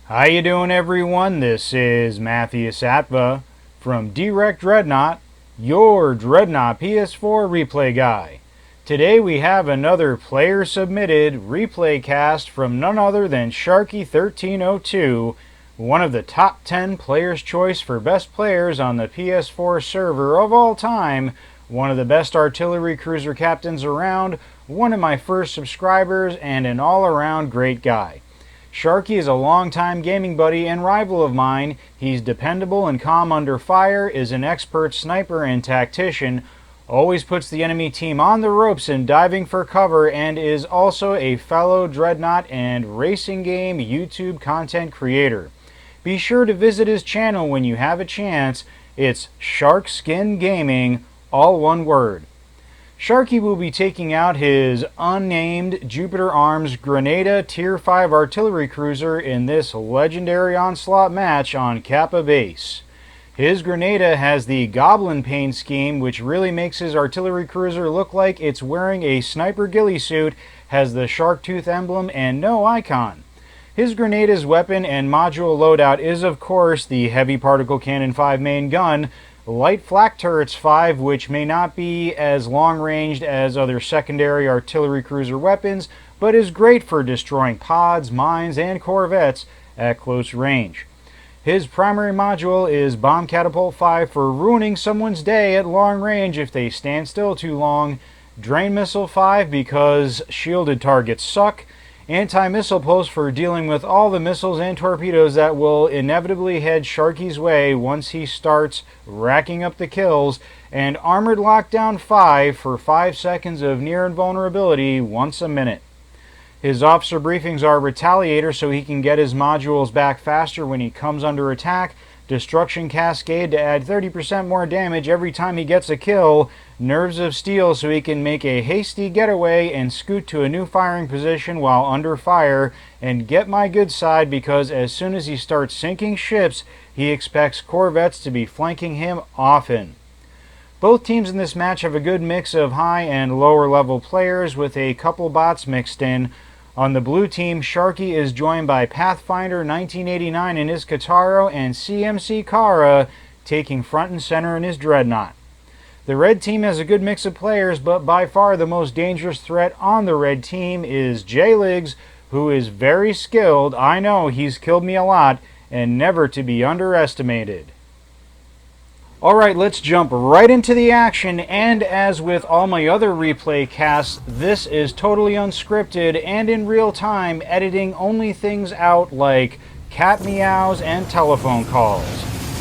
How you doing, everyone? This is Matthias Atva from Direct Dreadnought, your Dreadnought PS4 replay guy. Today we have another player-submitted replay cast from none other than Sharky1302, one of the top 10 players' choice for best players on the PS4 server of all time, one of the best artillery cruiser captains around, one of my first subscribers, and an all-around great guy. Sharky is a longtime gaming buddy and rival of mine. He's dependable and calm under fire, is an expert sniper and tactician, always puts the enemy team on the ropes in diving for cover, and is also a fellow Dreadnought and racing game YouTube content creator. Be sure to visit his channel when you have a chance. It's Sharkskin Gaming, all one word. Sharky will be taking out his unnamed Jupiter Arms Grenada Tier 5 artillery cruiser in this legendary onslaught match on Kappa Base. His Grenada has the Goblin paint scheme, which really makes his artillery cruiser look like it's wearing a sniper ghillie suit, has the shark tooth emblem, and no icon. His Grenada's weapon and module loadout is, of course, the Heavy Particle Cannon 5 main gun, Light Flak Turrets 5, which may not be as long-ranged as other secondary artillery cruiser weapons, but is great for destroying pods, mines, and corvettes at close range. His primary module is Bomb Catapult 5 for ruining someone's day at long range if they stand still too long, Drain Missile 5 because shielded targets suck, Anti-Missile Pulse for dealing with all the missiles and torpedoes that will inevitably head Sharky's way once he starts racking up the kills, and Armored Lockdown 5 for 5 seconds of near invulnerability once a minute. His officer briefings are Retaliator so he can get his modules back faster when he comes under attack, Destruction Cascade to add 30% more damage every time he gets a kill, Nerves of Steel so he can make a hasty getaway and scoot to a new firing position while under fire, and Get My Good Side because as soon as he starts sinking ships, he expects corvettes to be flanking him often. Both teams in this match have a good mix of high and lower level players with a couple bots mixed in. On the blue team, Sharky is joined by Pathfinder 1989 in his Kataro and CMC Kara taking front and center in his Dreadnought. The red team has a good mix of players, but by far the most dangerous threat on the red team is J-Liggs, who is very skilled. I know, he's killed me a lot, and never to be underestimated. Alright, let's jump right into the action, and as with all my other replay casts, this is totally unscripted and in real time, editing only things out like cat meows and telephone calls.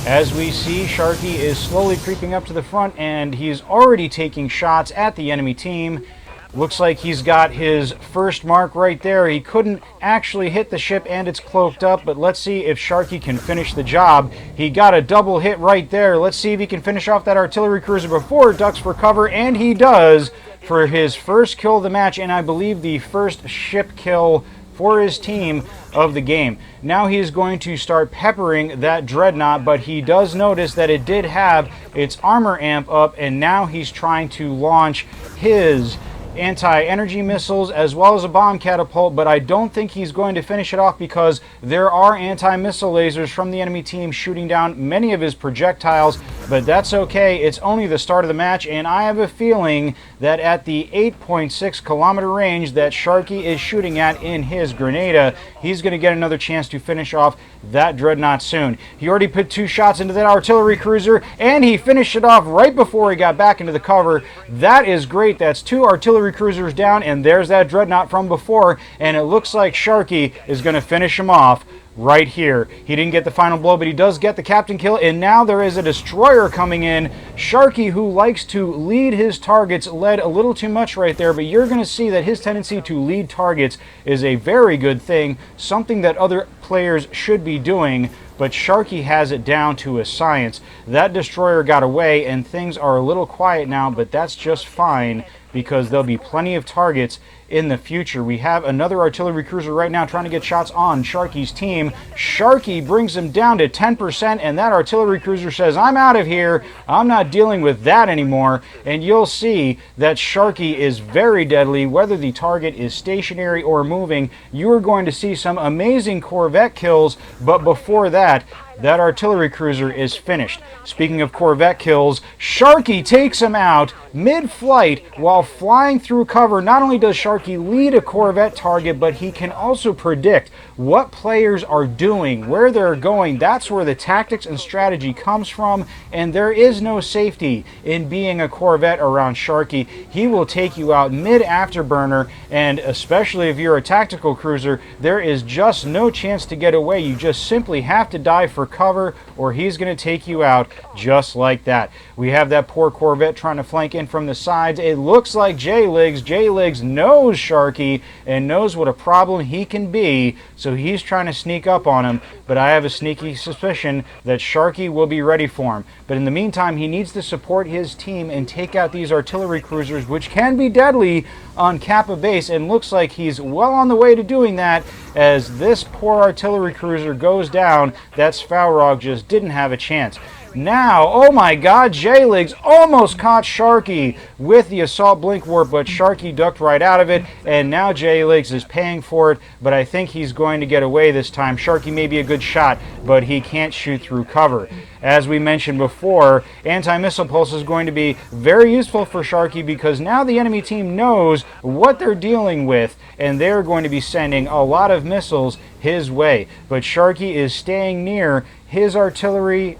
As we see, Sharky is slowly creeping up to the front and he's already taking shots at the enemy team. Looks like he's got his first mark right there. He couldn't actually hit the ship and it's cloaked up, but let's see if Sharky can finish the job. He got a double hit right there. Let's see if he can finish off that artillery cruiser before it ducks for cover, and he does for his first kill of the match, and I believe the first ship kill for his team of the game. Now he is going to start peppering that Dreadnought, but he does notice that it did have its armor amp up, and now he's trying to launch his anti-energy missiles as well as a bomb catapult, but I don't think he's going to finish it off because there are anti-missile lasers from the enemy team shooting down many of his projectiles, but that's okay. It's only the start of the match, and I have a feeling that at the 8.6 kilometer range that Sharky is shooting at in his Grenada, he's going to get another chance to finish off that Dreadnought soon. He already put 2 shots into that artillery cruiser, and he finished it off right before he got back into the cover. That is great. That's 2 artillery cruisers down, and there's that Dreadnought from before, and it looks like Sharky is going to finish him off right here. He didn't get the final blow, but he does get the captain kill, and now there is a destroyer coming in. Sharky, who likes to lead his targets, led a little too much right there, but you're going to see that his tendency to lead targets is a very good thing, something that other players should be doing, but Sharky has it down to a science. That destroyer got away, and things are a little quiet now, but that's just fine because there'll be plenty of targets in the future. We have another artillery cruiser right now trying to get shots on Sharky's team. Sharky brings him down to 10%, and that artillery cruiser says, I'm out of here. I'm not dealing with that anymore. And you'll see that Sharky is very deadly. Whether the target is stationary or moving, you are going to see some amazing Corvette kills, but before that artillery cruiser is finished. Speaking of Corvette kills, Sharky takes him out mid-flight while flying through cover. Not only does Sharky lead a Corvette target, but he can also predict what players are doing, where they're going. That's where the tactics and strategy comes from, and there is no safety in being a Corvette around Sharky. He will take you out mid-afterburner, and especially if you're a tactical cruiser, there is just no chance to get away. You just simply have to dive for cover, or he's going to take you out just like that. We have that poor Corvette trying to flank in from the sides. It looks like J-Liggs knows Sharky and knows what a problem he can be, so he's trying to sneak up on him, but I have a sneaky suspicion that Sharky will be ready for him. But in the meantime, he needs to support his team and take out these artillery cruisers, which can be deadly on Kappa base, and looks like he's well on the way to doing that as this poor artillery cruiser goes down. That Svalrog just didn't have a chance. Now, oh my god, J-Liggs almost caught Sharky with the assault blink warp, but Sharky ducked right out of it, and now J-Liggs is paying for it, but I think he's going to get away this time. Sharky may be a good shot, but he can't shoot through cover. As we mentioned before, anti-missile pulse is going to be very useful for Sharky because now the enemy team knows what they're dealing with, and they're going to be sending a lot of missiles his way. But Sharky is staying near his artillery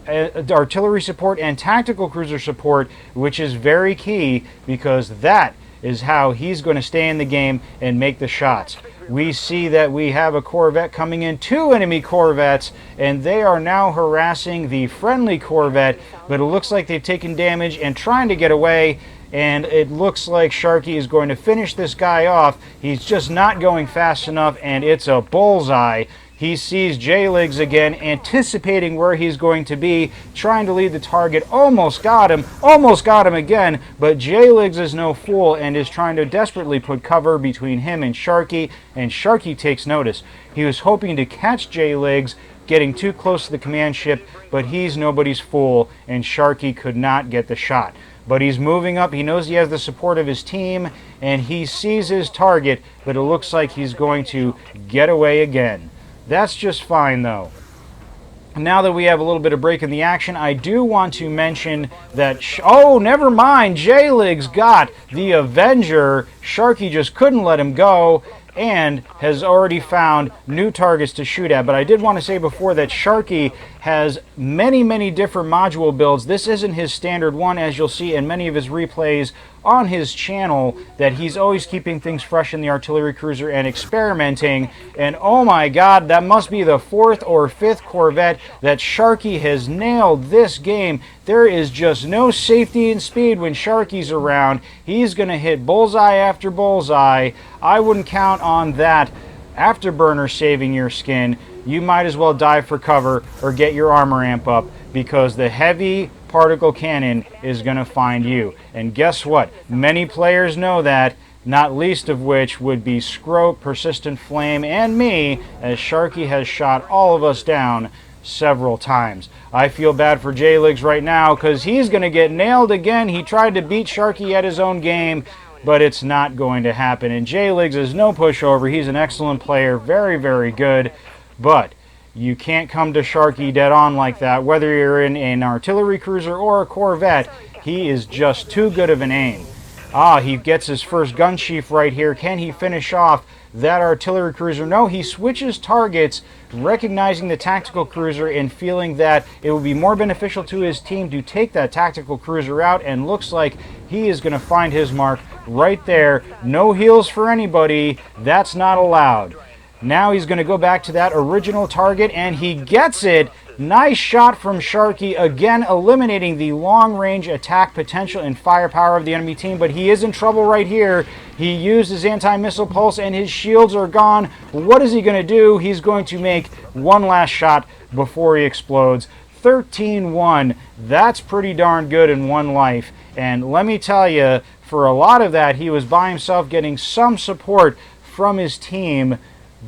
support and tactical cruiser support, which is very key because that is how he's going to stay in the game and make the shots. We see that we have a Corvette coming in, 2 enemy Corvettes, and they are now harassing the friendly Corvette, but it looks like they've taken damage and trying to get away, and it looks like Sharky is going to finish this guy off. He's just not going fast enough, and it's a bullseye. He sees J-Liggs again, anticipating where he's going to be, trying to lead the target. Almost got him again, but J-Liggs is no fool and is trying to desperately put cover between him and Sharky takes notice. He was hoping to catch J-Liggs getting too close to the command ship, but he's nobody's fool, and Sharky could not get the shot. But he's moving up. He knows he has the support of his team, and he sees his target, but it looks like he's going to get away again. That's just fine, though. Now that we have a little bit of break in the action, I do want to mention that... oh, never mind! J-Liggs got the Avenger. Sharky just couldn't let him go and has already found new targets to shoot at. But I did want to say before that Sharky has many different module builds. This isn't his standard one, as you'll see in many of his replays on his channel, that he's always keeping things fresh in the artillery cruiser and experimenting. And oh my god, that must be the 4th or 5th Corvette that Sharky has nailed this game. There is just no safety in speed when Sharky's around. He's going to hit bullseye after bullseye. I wouldn't count on that afterburner saving your skin. You might as well dive for cover or get your armor amp up, because the heavy particle cannon is going to find you. And guess what? Many players know that, not least of which would be Scrope, Persistent Flame, and me, as Sharky has shot all of us down several times. I feel bad for J-Liggs right now because he's going to get nailed again. He tried to beat Sharky at his own game, but it's not going to happen. And J-Liggs is no pushover. He's an excellent player, very good, but you can't come to Sharky dead on like that. Whether you're in an artillery cruiser or a Corvette, he is just too good of an aim. Ah, he gets his first gun sheaf right here. Can he finish off that artillery cruiser? No, he switches targets, recognizing the tactical cruiser and feeling that it would be more beneficial to his team to take that tactical cruiser out, and looks like he is going to find his mark right there. No heals for anybody. That's not allowed. Now he's going to go back to that original target, and he gets it. Nice shot from Sharky, again eliminating the long-range attack potential and firepower of the enemy team, but he is in trouble right here. He used his anti-missile pulse and his shields are gone. What is he going to do? He's going to make one last shot before he explodes. 13-1, that's pretty darn good in one life. And let me tell you, for a lot of that, he was by himself getting some support from his team,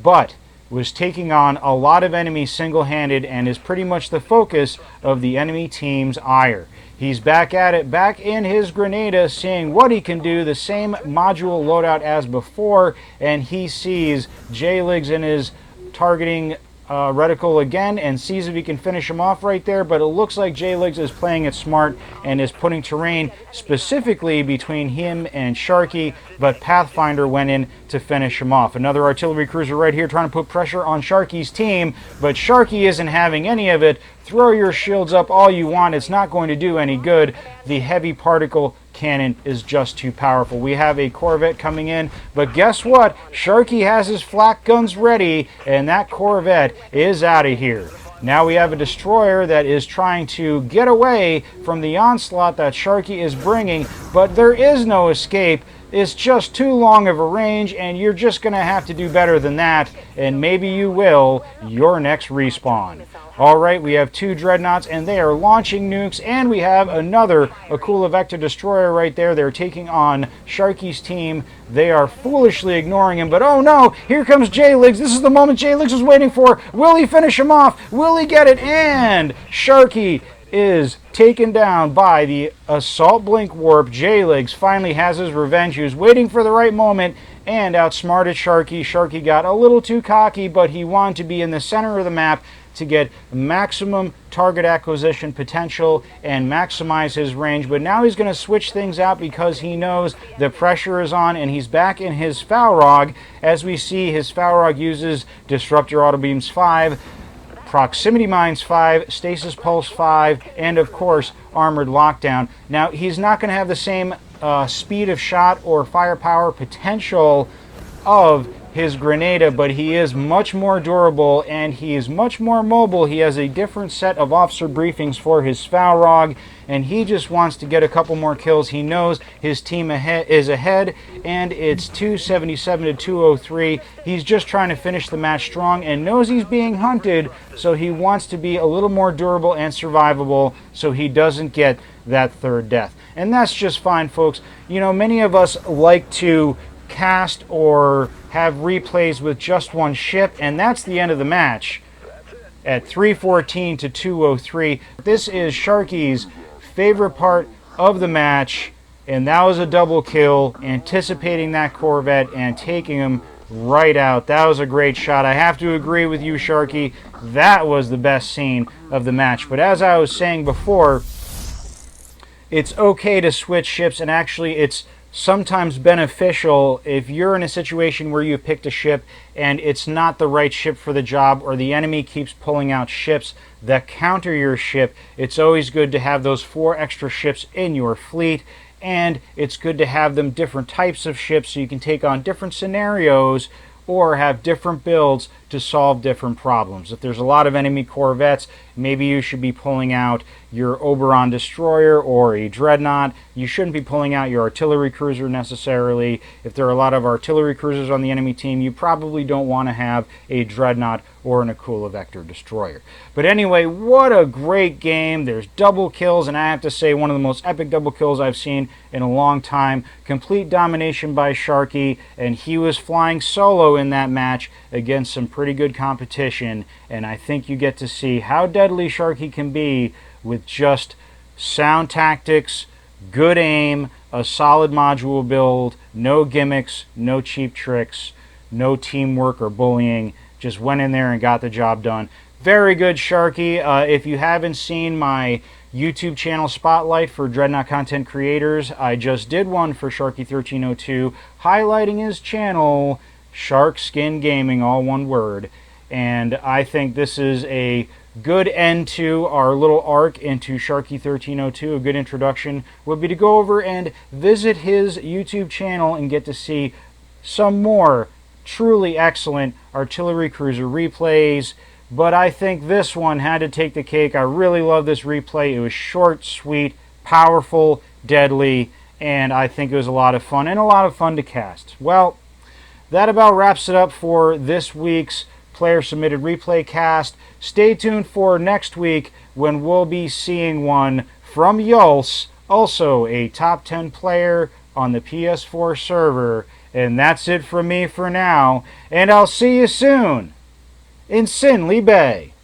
but was taking on a lot of enemies single-handed and is pretty much the focus of the enemy team's ire. He's back at it, back in his Grenada, seeing what he can do, the same module loadout as before, and he sees J-Liggs in his targeting reticle again and sees if he can finish him off right there, but it looks like J-Liggs is playing it smart and is putting terrain specifically between him and Sharky, but Pathfinder went in to finish him off. Another artillery cruiser right here trying to put pressure on Sharky's team, but Sharky isn't having any of it. Throw your shields up all you want, it's not going to do any good. The heavy particle cannon is just too powerful. We have a Corvette coming in, but guess what? Sharky has his flak guns ready, and that Corvette is out of here. Now we have a destroyer that is trying to get away from the onslaught that Sharky is bringing, but there is no escape. It's just too long of a range, and you're just going to have to do better than that, and maybe you will your next respawn. Alright, we have two Dreadnoughts, and they are launching nukes, and we have another Akula Vector Destroyer right there. They're taking on Sharky's team. They are foolishly ignoring him, but oh no, here comes J-Liggs. This is the moment J-Liggs was waiting for. Will he finish him off? Will he get it? And Sharky is taken down by the Assault Blink Warp. J-Liggs finally has his revenge. He was waiting for the right moment and outsmarted Sharky. Sharky got a little too cocky, but he wanted to be in the center of the map to get maximum target acquisition potential and maximize his range. But now he's going to switch things out because he knows the pressure is on, and he's back in his Falrog. As we see, his Falrog uses Disruptor Auto Beams 5, Proximity Mines 5, Stasis Pulse 5, and of course Armored Lockdown. Now he's not going to have the same speed of shot or firepower potential of his Grenada, but he is much more durable and he is much more mobile. He has a different set of officer briefings for his Falrog, and he just wants to get a couple more kills. He knows his team is ahead, and it's 277 to 203. He's just trying to finish the match strong and knows he's being hunted, so he wants to be a little more durable and survivable so he doesn't get that third death. And that's just fine, folks. You know, many of us like to cast or have replays with just one ship, and that's the end of the match at 314 to 203. This is Sharky's favorite part of the match, and that was a double kill, anticipating that Corvette and taking him right out. That was a great shot. I have to agree with you, Sharky. That was the best scene of the match. But as I was saying before, it's okay to switch ships, and actually it's sometimes beneficial if you're in a situation where you've picked a ship and it's not the right ship for the job, or the enemy keeps pulling out ships that counter your ship. It's always good to have those 4 extra ships in your fleet, and it's good to have them different types of ships so you can take on different scenarios or have different builds to solve different problems. If there's a lot of enemy Corvettes, maybe you should be pulling out your Oberon destroyer or a Dreadnought. You shouldn't be pulling out your artillery cruiser necessarily. If there are a lot of artillery cruisers on the enemy team, you probably don't want to have a Dreadnought or an Akula Vector destroyer. But anyway, what a great game. There's double kills, and I have to say, one of the most epic double kills I've seen in a long time. Complete domination by Sharky, and he was flying solo in that match against some pretty good competition, and I think you get to see how deadly Sharky can be with just sound tactics, good aim, a solid module build, no gimmicks, no cheap tricks, no teamwork or bullying. Just went in there and got the job done. Very good, Sharky. If you haven't seen my YouTube channel spotlight for Dreadnought content creators, I just did one for Sharky1302 highlighting his channel, Shark Skin Gaming, all one word. And I think this is a good end to our little arc into Sharky1302. A good introduction would be to go over and visit his YouTube channel and get to see some more truly excellent artillery cruiser replays. But I think this one had to take the cake. I really love this replay. It was short, sweet, powerful, deadly, and I think it was a lot of fun, and a lot of fun to cast. Well, that about wraps it up for this week's player submitted replay cast. Stay tuned for next week when we'll be seeing one from Yulse, also a top 10 player on the PS4 server. And that's it from me for now, and I'll see you soon in Sinley Bay.